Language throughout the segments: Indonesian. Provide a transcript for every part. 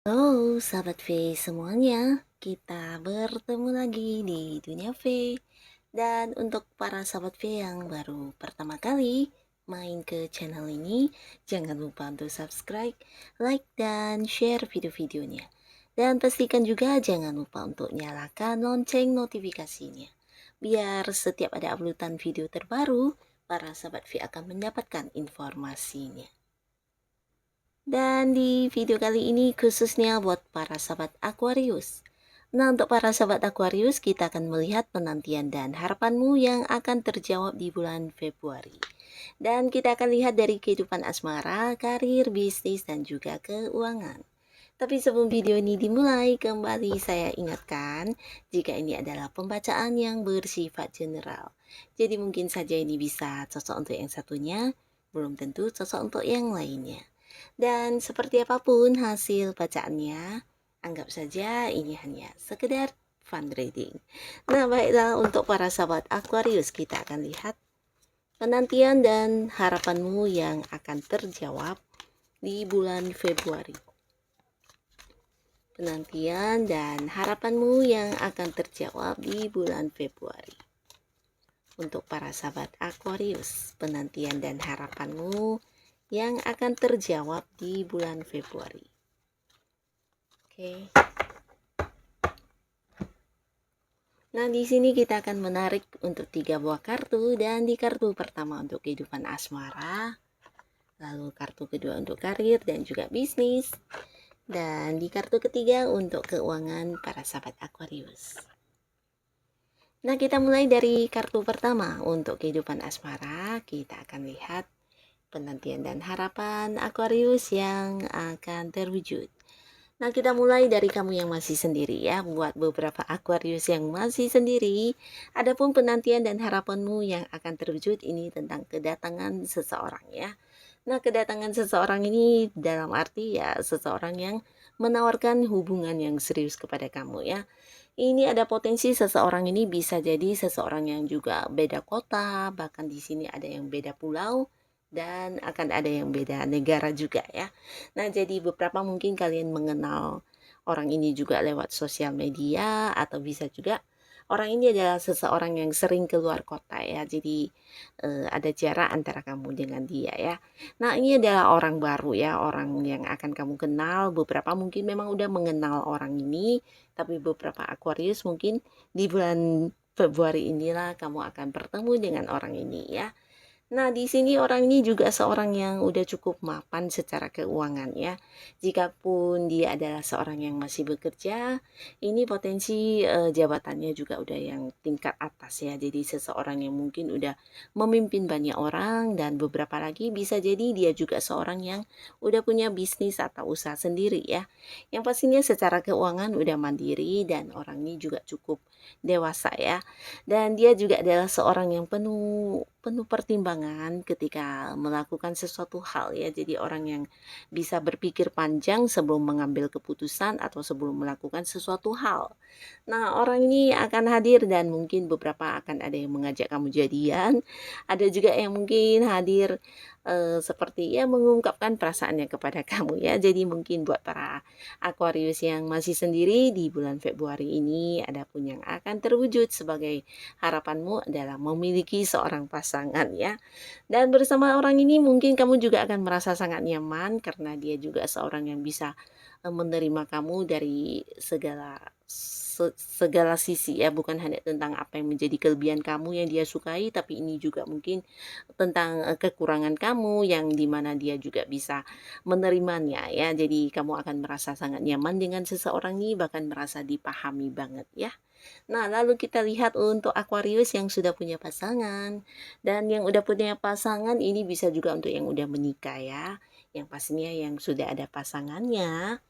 Halo sahabat V semuanya, kita bertemu lagi di dunia V. Dan untuk para sahabat V yang baru pertama kali main ke channel ini, jangan lupa untuk subscribe, like, dan share video-videonya. Dan pastikan juga jangan lupa untuk nyalakan lonceng notifikasinya. Biar setiap ada uploadan video terbaru, para sahabat V akan mendapatkan informasinya. Dan di video kali ini khususnya buat para sahabat Aquarius. Nah, untuk para sahabat Aquarius, kita akan melihat penantian dan harapanmu yang akan terjawab di bulan Februari. Dan kita akan lihat dari kehidupan asmara, karir, bisnis, dan juga keuangan. Tapi sebelum video ini dimulai, kembali saya ingatkan, jika ini adalah pembacaan yang bersifat general. Jadi mungkin saja ini bisa cocok untuk yang satunya, belum tentu cocok untuk yang lainnya. Dan seperti apapun hasil bacaannya, anggap saja ini hanya sekedar fun reading. Nah, baiklah untuk para sahabat Aquarius, kita akan lihat penantian dan harapanmu yang akan terjawab di bulan Februari. Penantian dan harapanmu yang akan terjawab di bulan Februari. Untuk para sahabat Aquarius, penantian dan harapanmu yang akan terjawab di bulan Februari. Oke. Nah, di sini kita akan menarik untuk 3 buah kartu, dan di kartu pertama untuk kehidupan asmara, lalu kartu kedua untuk karir dan juga bisnis, dan di kartu ketiga untuk keuangan para sahabat Aquarius. Nah, kita mulai dari kartu pertama untuk kehidupan asmara. Kita akan lihat penantian dan harapan Aquarius yang akan terwujud. Nah, kita mulai dari kamu yang masih sendiri ya. Buat beberapa Aquarius yang masih sendiri, adapun penantian dan harapanmu yang akan terwujud ini tentang kedatangan seseorang ya. Nah, kedatangan seseorang ini dalam arti ya seseorang yang menawarkan hubungan yang serius kepada kamu ya. Ini ada potensi seseorang ini bisa jadi seseorang yang juga beda kota, bahkan di sini ada yang beda pulau, dan akan ada yang beda negara juga ya. Nah, jadi beberapa mungkin kalian mengenal orang ini juga lewat sosial media, atau bisa juga orang ini adalah seseorang yang sering keluar kota ya. Jadi ada jarak antara kamu dengan dia ya. Nah, ini adalah orang baru ya, orang yang akan kamu kenal. Beberapa mungkin memang udah mengenal orang ini, tapi beberapa Aquarius mungkin di bulan Februari inilah kamu akan bertemu dengan orang ini ya. Nah, di sini orang ini juga seorang yang udah cukup mapan secara keuangan ya. Jikapun dia adalah seorang yang masih bekerja, ini potensi jabatannya juga udah yang tingkat atas ya. Jadi seseorang yang mungkin udah memimpin banyak orang, dan beberapa lagi bisa jadi dia juga seorang yang udah punya bisnis atau usaha sendiri ya. Yang pastinya secara keuangan udah mandiri, dan orang ini juga cukup dewasa ya. Dan dia juga adalah seorang yang penuh pertimbangan ketika melakukan sesuatu hal ya. Jadi orang yang bisa berpikir panjang sebelum mengambil keputusan atau sebelum melakukan sesuatu hal. Nah, orang ini akan hadir, dan mungkin beberapa akan ada yang mengajak kamu jadian, ada juga yang mungkin hadir seperti ya mengungkapkan perasaannya kepada kamu ya. Jadi mungkin buat para Aquarius yang masih sendiri di bulan Februari ini, adapun yang akan terwujud sebagai harapanmu adalah memiliki seorang pasangan ya. Dan bersama orang ini mungkin kamu juga akan merasa sangat nyaman, karena dia juga seorang yang bisa menerima kamu dari segala sisi ya, bukan hanya tentang apa yang menjadi kelebihan kamu yang dia sukai, tapi ini juga mungkin tentang kekurangan kamu yang dimana dia juga bisa menerimanya ya. Jadi kamu akan merasa sangat nyaman dengan seseorang ini, bahkan merasa dipahami banget ya. Nah, lalu kita lihat untuk Aquarius yang sudah punya pasangan, dan yang udah punya pasangan ini bisa juga untuk yang udah menikah ya. Yang pastinya yang sudah ada pasangannya.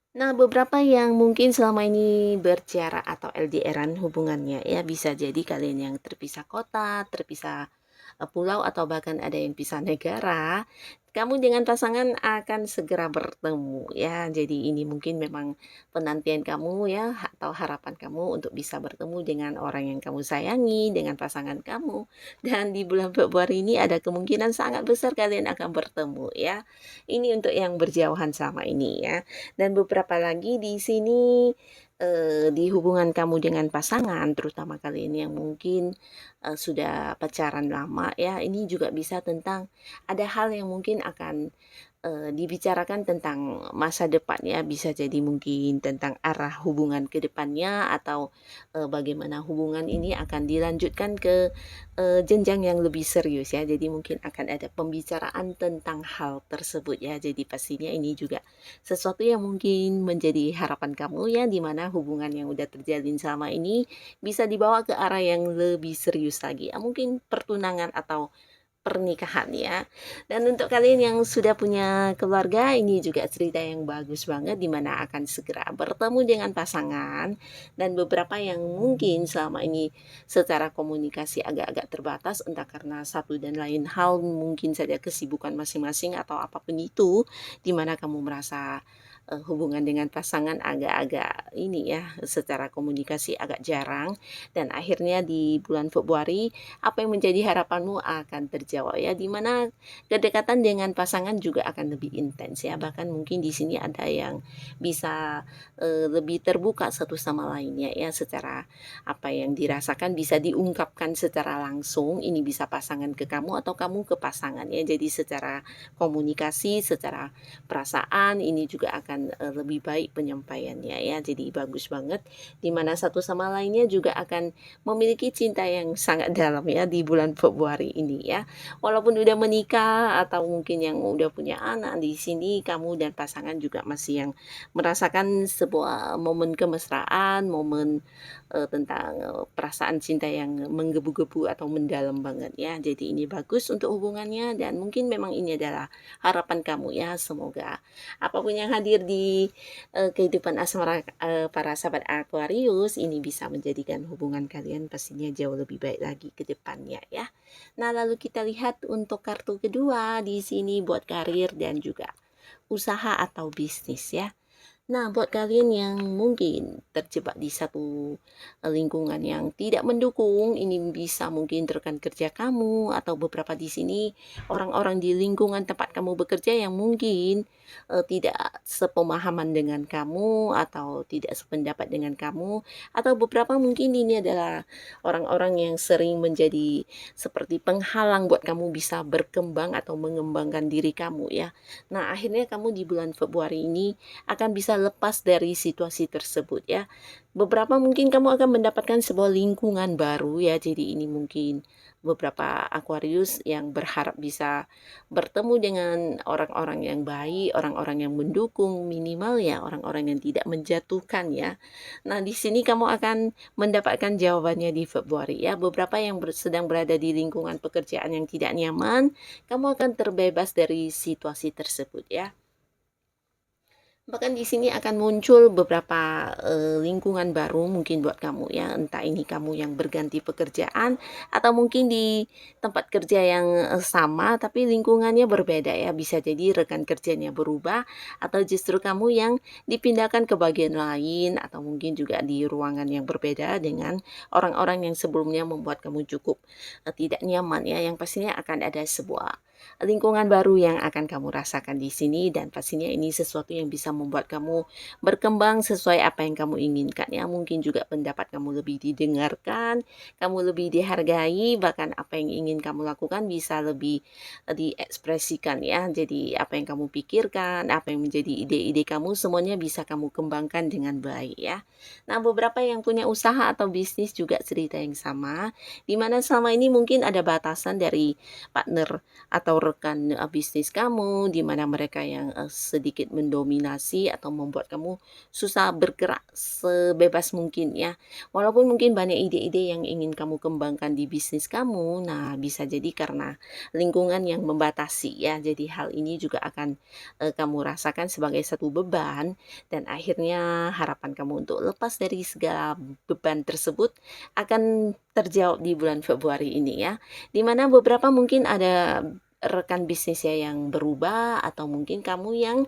Nah, beberapa yang mungkin selama ini berjarak atau LDRan hubungannya ya, bisa jadi kalian yang terpisah kota, terpisah pulau, atau bahkan ada yang pisah negara. kamu dengan pasangan akan segera bertemu ya. Jadi ini mungkin memang penantian kamu ya atau harapan kamu untuk bisa bertemu dengan orang yang kamu sayangi, dengan pasangan kamu. Dan di bulan Februari ini ada kemungkinan sangat besar kalian akan bertemu ya. Ini untuk yang berjauhan sama ini ya. Dan beberapa lagi di sini di hubungan kamu dengan pasangan, terutama kalian yang mungkin sudah pacaran lama ya, ini juga bisa tentang ada hal yang mungkin akan dibicarakan tentang masa depan ya, bisa jadi mungkin tentang arah hubungan ke depannya atau bagaimana hubungan ini akan dilanjutkan ke jenjang yang lebih serius ya. Jadi mungkin akan ada pembicaraan tentang hal tersebut ya. Jadi pastinya ini juga sesuatu yang mungkin menjadi harapan kamu ya, di mana hubungan yang udah terjalin selama ini bisa dibawa ke arah yang lebih serius lagi. Ya, mungkin pertunangan atau pernikahan ya. Dan untuk kalian yang sudah punya keluarga, ini juga cerita yang bagus banget di mana akan segera bertemu dengan pasangan dan beberapa yang mungkin selama ini secara komunikasi agak-agak terbatas entah karena satu dan lain hal mungkin saja kesibukan masing-masing atau apapun itu di mana kamu merasa hubungan dengan pasangan agak-agak ini ya secara komunikasi agak jarang dan akhirnya di bulan Februari apa yang menjadi harapanmu akan terjawab ya, di mana kedekatan dengan pasangan juga akan lebih intens ya, bahkan mungkin di sini ada yang bisa lebih terbuka satu sama lainnya ya, secara apa yang dirasakan bisa diungkapkan secara langsung, ini bisa pasangan ke kamu atau kamu ke pasangan ya, jadi secara komunikasi, secara perasaan ini juga akan lebih baik penyampaiannya ya, jadi bagus banget, di mana satu sama lainnya juga akan memiliki cinta yang sangat dalam ya di bulan Februari ini ya. Walaupun udah menikah atau mungkin yang udah punya anak, di sini kamu dan pasangan juga masih yang merasakan sebuah momen kemesraan, momen tentang perasaan cinta yang menggebu-gebu atau mendalam banget ya. Jadi ini bagus untuk hubungannya dan mungkin memang ini adalah harapan kamu ya. Semoga apapun yang hadir di kehidupan asmara para sahabat Aquarius ini bisa menjadikan hubungan kalian pastinya jauh lebih baik lagi ke depannya ya. Nah, lalu kita lihat untuk kartu kedua di sini buat karir dan juga usaha atau bisnis ya. Nah, buat kalian yang mungkin terjebak di satu lingkungan yang tidak mendukung, ini bisa mungkin rekan kerja kamu atau beberapa di sini orang-orang di lingkungan tempat kamu bekerja yang mungkin tidak sepemahaman dengan kamu atau tidak sependapat dengan kamu atau beberapa mungkin ini adalah orang-orang yang sering menjadi seperti penghalang buat kamu bisa berkembang atau mengembangkan diri kamu ya. Nah, akhirnya kamu di bulan Februari ini akan bisa lepas dari situasi tersebut ya. Beberapa mungkin kamu akan mendapatkan sebuah lingkungan baru ya. Jadi ini mungkin beberapa Aquarius yang berharap bisa bertemu dengan orang-orang yang baik, orang-orang yang mendukung, minimal ya orang-orang yang tidak menjatuhkan ya. Nah, di sini kamu akan mendapatkan jawabannya di Februari ya. Beberapa yang sedang berada di lingkungan pekerjaan yang tidak nyaman, kamu akan terbebas dari situasi tersebut ya. Bahkan di sini akan muncul beberapa lingkungan baru mungkin buat kamu ya, entah ini kamu yang berganti pekerjaan atau mungkin di tempat kerja yang sama tapi lingkungannya berbeda ya, bisa jadi rekan kerjanya berubah atau justru kamu yang dipindahkan ke bagian lain atau mungkin juga di ruangan yang berbeda dengan orang-orang yang sebelumnya membuat kamu cukup tidak nyaman ya, yang pastinya akan ada sebuah lingkungan baru yang akan kamu rasakan di sini dan pastinya ini sesuatu yang bisa membuat kamu berkembang sesuai apa yang kamu inginkan ya. Mungkin juga pendapat kamu lebih didengarkan, kamu lebih dihargai, bahkan apa yang ingin kamu lakukan bisa lebih diekspresikan ya. Jadi apa yang kamu pikirkan, apa yang menjadi ide-ide kamu semuanya bisa kamu kembangkan dengan baik ya. Nah, beberapa yang punya usaha atau bisnis juga cerita yang sama, di mana selama ini mungkin ada batasan dari partner atau rekan bisnis kamu di mana mereka yang sedikit mendominasi atau membuat kamu susah bergerak sebebas mungkin ya. Walaupun mungkin banyak ide-ide yang ingin kamu kembangkan di bisnis kamu, nah bisa jadi karena lingkungan yang membatasi ya. Jadi hal ini juga akan kamu rasakan sebagai satu beban dan akhirnya harapan kamu untuk lepas dari segala beban tersebut akan terjawab di bulan Februari ini ya. Dimana beberapa mungkin ada rekan bisnisnya yang berubah atau mungkin kamu yang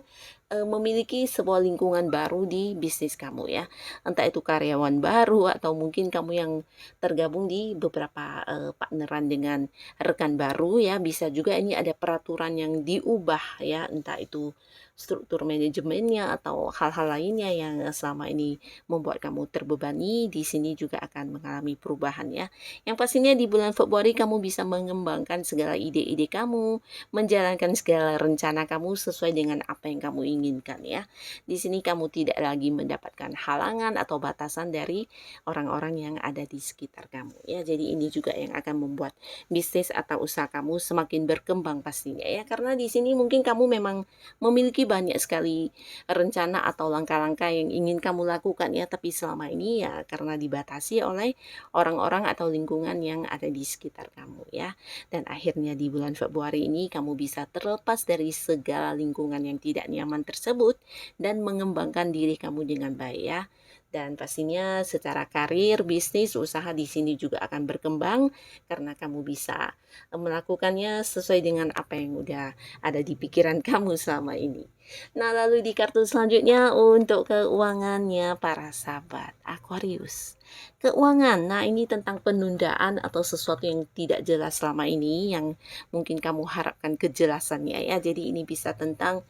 memiliki sebuah lingkungan baru di bisnis kamu ya. Entah itu karyawan baru atau mungkin kamu yang tergabung di beberapa partneran dengan rekan baru ya. Bisa juga ini ada peraturan yang diubah ya, entah itu struktur manajemennya atau hal-hal lainnya yang selama ini membuat kamu terbebani. Di sini juga akan mengalami perubahan ya. Yang pastinya di bulan Februari kamu bisa mengembangkan segala ide-ide kamu, menjalankan segala rencana kamu sesuai dengan apa yang kamu inginkan ya. Di sini kamu tidak lagi mendapatkan halangan atau batasan dari orang-orang yang ada di sekitar kamu ya. Jadi ini juga yang akan membuat bisnis atau usaha kamu semakin berkembang pastinya ya. Karena di sini mungkin kamu memang memiliki banyak sekali rencana atau langkah-langkah yang ingin kamu lakukan ya, tapi selama ini ya karena dibatasi oleh orang-orang atau lingkungan yang ada di sekitar kamu ya. Dan akhirnya di bulan Februari ini kamu bisa terlepas dari segala lingkungan yang tidak nyaman tersebut dan mengembangkan diri kamu dengan baik ya. Dan pastinya secara karir, bisnis, usaha di sini juga akan berkembang karena kamu bisa melakukannya sesuai dengan apa yang udah ada di pikiran kamu selama ini. Nah, lalu di kartu selanjutnya untuk keuangannya para sahabat Aquarius. Keuangan, nah ini tentang penundaan atau sesuatu yang tidak jelas selama ini yang mungkin kamu harapkan kejelasannya ya. Jadi ini bisa tentang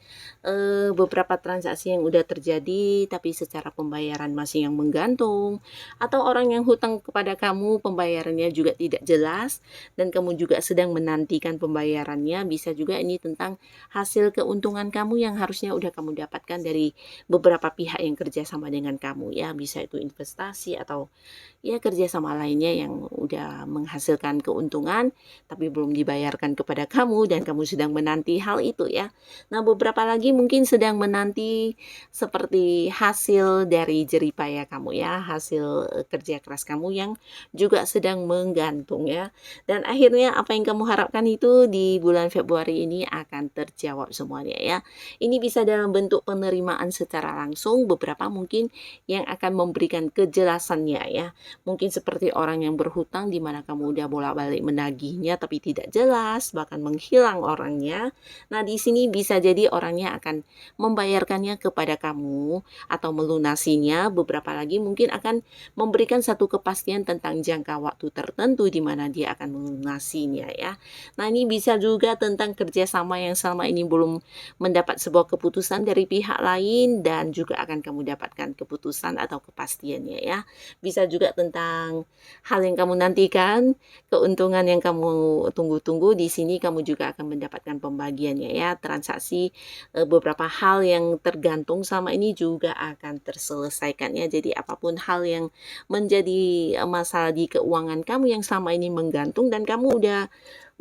beberapa transaksi yang udah terjadi tapi secara pembayaran masih yang menggantung, atau orang yang hutang kepada kamu pembayarannya juga tidak jelas dan kamu juga sedang menantikan pembayarannya. Bisa juga ini tentang hasil keuntungan kamu yang harusnya udah kamu dapatkan dari beberapa pihak yang kerjasama dengan kamu ya. Bisa itu investasi atau ya kerjasama lainnya yang udah menghasilkan keuntungan tapi belum dibayarkan kepada kamu dan kamu sedang menanti hal itu ya. Nah, beberapa lagi mungkin sedang menanti seperti hasil dari jerih payah kamu ya, hasil kerja keras kamu yang juga sedang menggantung ya. Dan akhirnya apa yang kamu harapkan itu di bulan Februari ini akan terjawab semuanya ya. Ini bisa dalam bentuk penerimaan secara langsung, beberapa mungkin yang akan memberikan kejelasannya ya. Mungkin seperti orang yang berhutang di mana kamu udah bolak-balik menagihnya tapi tidak jelas, bahkan menghilang orangnya. Nah, di sini bisa jadi orangnya akan membayarkannya kepada kamu atau melunasinya. Beberapa lagi mungkin akan memberikan satu kepastian tentang jangka waktu tertentu di mana dia akan melunasinya ya. Nah, ini bisa juga tentang kerjasama yang selama ini belum mendapat sebuah keputusan dari pihak lain dan juga akan kamu dapatkan keputusan atau kepastiannya ya. Bisa juga tentang hal yang kamu nantikan, keuntungan yang kamu tunggu-tunggu. Di sini kamu juga akan mendapatkan pembagiannya ya. Transaksi beberapa hal yang tergantung sama ini juga akan terselesaikan ya. Jadi apapun hal yang menjadi masalah di keuangan kamu yang selama ini menggantung dan kamu udah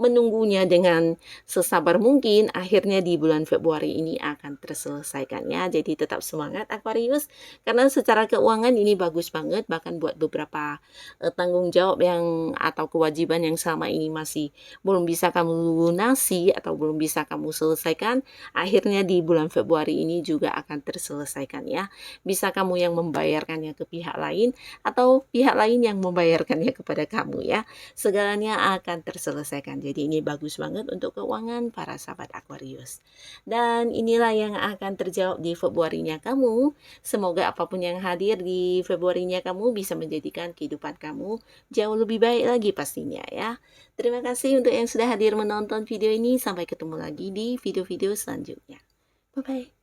menunggunya dengan sesabar mungkin, akhirnya di bulan Februari ini akan terselesaikan ya. Jadi tetap semangat Aquarius, karena secara keuangan ini bagus banget, bahkan buat beberapa tanggung jawab yang atau kewajiban yang selama ini masih belum bisa kamu lunasi atau belum bisa kamu selesaikan, akhirnya di bulan Februari ini juga akan terselesaikan ya. Bisa kamu yang membayarkannya ke pihak lain atau pihak lain yang membayarkannya kepada kamu ya. Segalanya akan terselesaikan. Jadi ini bagus banget untuk keuangan para sahabat Aquarius. Dan inilah yang akan terjawab di Februarinya kamu. Semoga apapun yang hadir di Februarinya kamu bisa menjadikan kehidupan kamu jauh lebih baik lagi pastinya ya. Terima kasih untuk yang sudah hadir menonton video ini. Sampai ketemu lagi di video-video selanjutnya. Bye-bye.